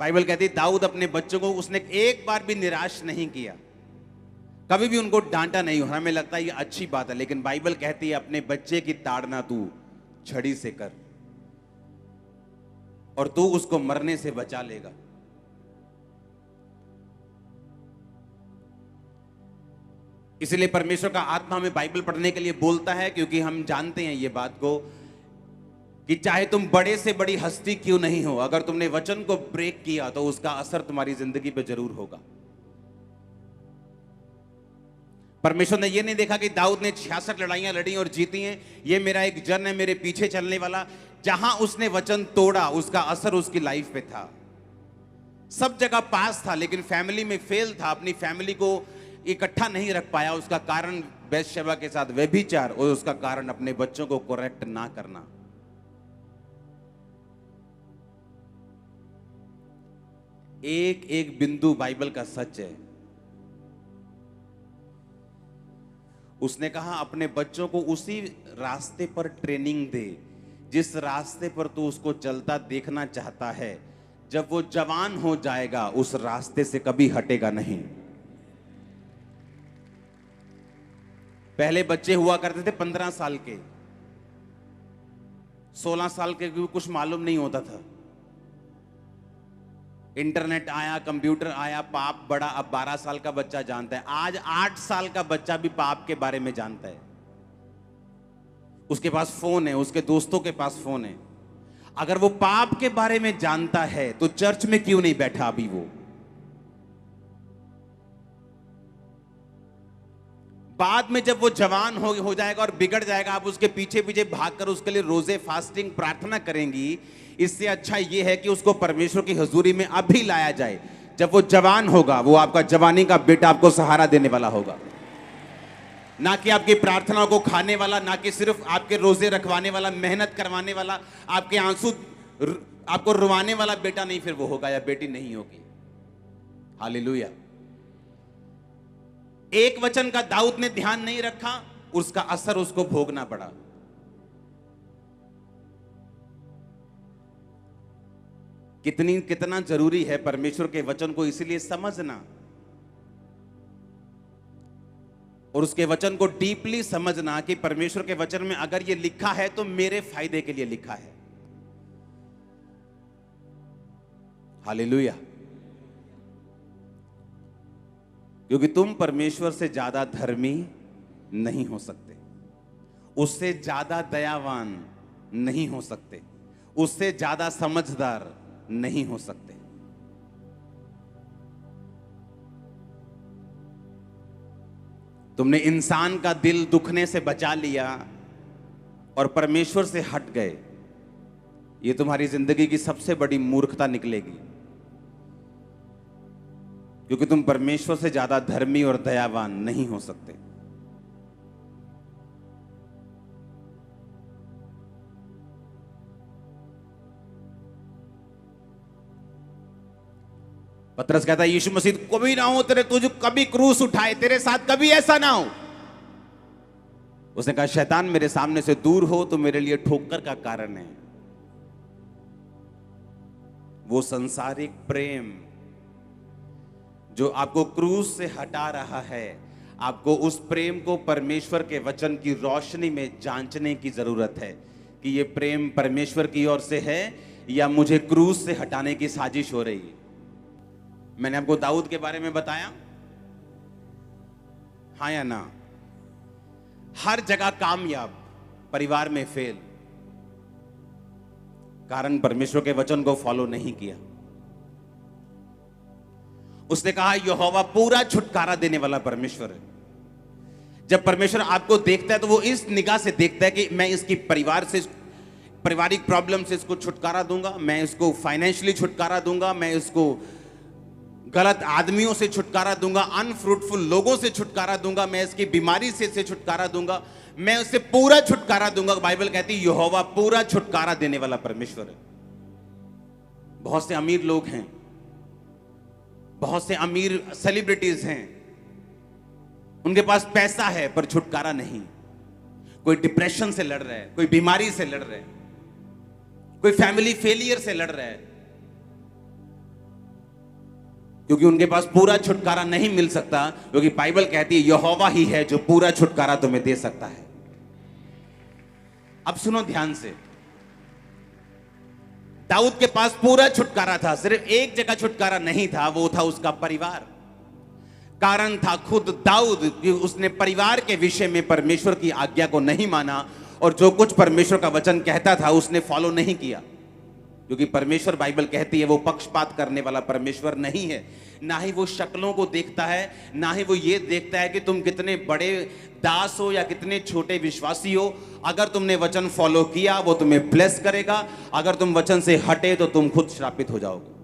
Bible कहती है दाऊद अपने बच्चों को उसने एक बार भी निराश नहीं किया, कभी भी उनको डांटा नहीं। हमें लगता है ये अच्छी बात है, लेकिन बाइबल कहती है अपने बच्चे की ताड़ना तू छड़ी से कर और तू उसको मरने से बचा लेगा। इसलिए परमेश्वर का आत्मा हमें बाइबल पढ़ने के लिए बोलता है, क्योंकि हम जानते हैं ये बात को कि चाहे तुम बड़े से बड़ी हस्ती क्यों नहीं हो, अगर तुमने वचन को ब्रेक किया तो उसका असर तुम्हारी जिंदगी पे जरूर होगा। परमेश्वर ने ये नहीं देखा कि दाऊद ने 66 लड़ाइयां लड़ी और जीती हैं, ये मेरा एक जन है मेरे पीछे चलने वाला। जहां उसने वचन तोड़ा उसका असर उसकी लाइफ पे था। सब जगह पास था लेकिन फैमिली में फेल था, अपनी फैमिली को इकट्ठा नहीं रख पाया। उसका कारण बैतशेबा के साथ व्यभिचार और उसका कारण अपने बच्चों को करेक्ट ना करना। एक एक बिंदु बाइबल का सच है। उसने कहा अपने बच्चों को उसी रास्ते पर ट्रेनिंग दे जिस रास्ते पर तू उसको चलता देखना चाहता है। जब वो जवान हो जाएगा उस रास्ते से कभी हटेगा नहीं। पहले बच्चे हुआ करते थे 15 साल के, 16 साल के, कुछ मालूम नहीं होता था। इंटरनेट आया, कंप्यूटर आया, पाप बढ़ा, अब 12 साल का बच्चा जानता है। आज 8 साल का बच्चा भी पाप के बारे में जानता है। उसके पास फोन है, उसके दोस्तों के पास फोन है। अगर वो पाप के बारे में जानता है तो चर्च में क्यों नहीं बैठा अभी वो? बाद में जब वो जवान हो जाएगा और बिगड़ जाएगा, आप उसके पीछे पीछे भागकर उसके लिए रोजे, फास्टिंग, प्रार्थना करेंगी। इससे अच्छा ये है कि उसको परमेश्वर की हजूरी में अभी लाया जाए। जब वो जवान होगा, वो आपका जवानी का बेटा आपको सहारा देने वाला होगा, ना कि आपकी प्रार्थनाओं को खाने वाला, ना कि सिर्फ आपके रोजे रखवाने वाला, मेहनत करवाने वाला, आपके आंसू आपको रुवाने वाला बेटा नहीं फिर वो होगा या बेटी नहीं होगी। हालेलुया। एक वचन का दाऊद ने ध्यान नहीं रखा, उसका असर उसको भोगना पड़ा। कितना जरूरी है परमेश्वर के वचन को इसीलिए समझना और उसके वचन को डीपली समझना कि परमेश्वर के वचन में अगर ये लिखा है तो मेरे फायदे के लिए लिखा है। हालेलुया। क्योंकि तुम परमेश्वर से ज्यादा धर्मी नहीं हो सकते, उससे ज्यादा दयावान नहीं हो सकते, उससे ज्यादा समझदार नहीं हो सकते। तुमने इंसान का दिल दुखने से बचा लिया और परमेश्वर से हट गए, ये तुम्हारी जिंदगी की सबसे बड़ी मूर्खता निकलेगी। क्योंकि तुम परमेश्वर से ज्यादा धर्मी और दयावान नहीं हो सकते। पतरस कहता है यीशु मसीह कभी ना हो तेरे, तुझे कभी क्रूस उठाए, तेरे साथ कभी ऐसा ना हो। उसने कहा शैतान मेरे सामने से दूर हो तो मेरे लिए ठोकर का कारण है। वो संसारिक प्रेम जो आपको क्रूस से हटा रहा है, आपको उस प्रेम को परमेश्वर के वचन की रोशनी में जांचने की जरूरत है कि ये प्रेम परमेश्वर की ओर से है या मुझे क्रूस से हटाने की साजिश हो रही है। मैंने आपको दाऊद के बारे में बताया, हाँ या ना? हर जगह कामयाब, परिवार में फेल, कारण परमेश्वर के वचन को फॉलो नहीं किया। उसने कहा यहोवा पूरा छुटकारा देने वाला परमेश्वर है। जब परमेश्वर आपको देखता है तो वो इस निगाह से देखता है कि मैं इसकी पारिवारिक प्रॉब्लम से इसको छुटकारा दूंगा, मैं इसको फाइनेंशियली छुटकारा दूंगा, मैं इसको गलत आदमियों से छुटकारा दूंगा, अनफ्रूटफुल लोगों से छुटकारा दूंगा, मैं इसकी बीमारी से छुटकारा दूंगा, मैं उससे पूरा छुटकारा दूंगा। बाइबल कहती है यहोवा पूरा छुटकारा देने वाला परमेश्वर है। बहुत से अमीर लोग हैं, बहुत से अमीर सेलिब्रिटीज हैं, उनके पास पैसा है पर छुटकारा नहीं। कोई डिप्रेशन से लड़ रहा है, कोई बीमारी से लड़ रहा है, कोई फैमिली फेलियर से लड़ रहा है, क्योंकि उनके पास पूरा छुटकारा नहीं मिल सकता, क्योंकि बाइबल कहती है यहोवा ही है जो पूरा छुटकारा तुम्हें दे सकता है। अब सुनो ध्यान से, दाऊद के पास पूरा छुटकारा था, सिर्फ एक जगह छुटकारा नहीं था, वो था उसका परिवार। कारण था खुद दाऊद कि उसने परिवार के विषय में परमेश्वर की आज्ञा को नहीं माना, और जो कुछ परमेश्वर का वचन कहता था उसने फॉलो नहीं किया। क्योंकि परमेश्वर, बाइबल कहती है, वो पक्षपात करने वाला परमेश्वर नहीं है, ना ही वो शक्लों को देखता है, ना ही वो ये देखता है कि तुम कितने बड़े दास हो या कितने छोटे विश्वासी हो। अगर तुमने वचन फॉलो किया वो तुम्हें ब्लेस करेगा, अगर तुम वचन से हटे तो तुम खुद श्रापित हो जाओगे।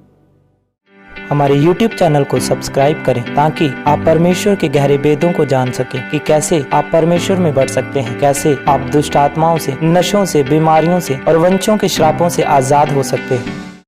हमारे YouTube चैनल को सब्सक्राइब करें ताकि आप परमेश्वर के गहरे भेदों को जान सकें कि कैसे आप परमेश्वर में बढ़ सकते हैं, कैसे आप दुष्ट आत्माओं से, नशों से, बीमारियों से और वंशों के श्रापों से आजाद हो सकते हैं।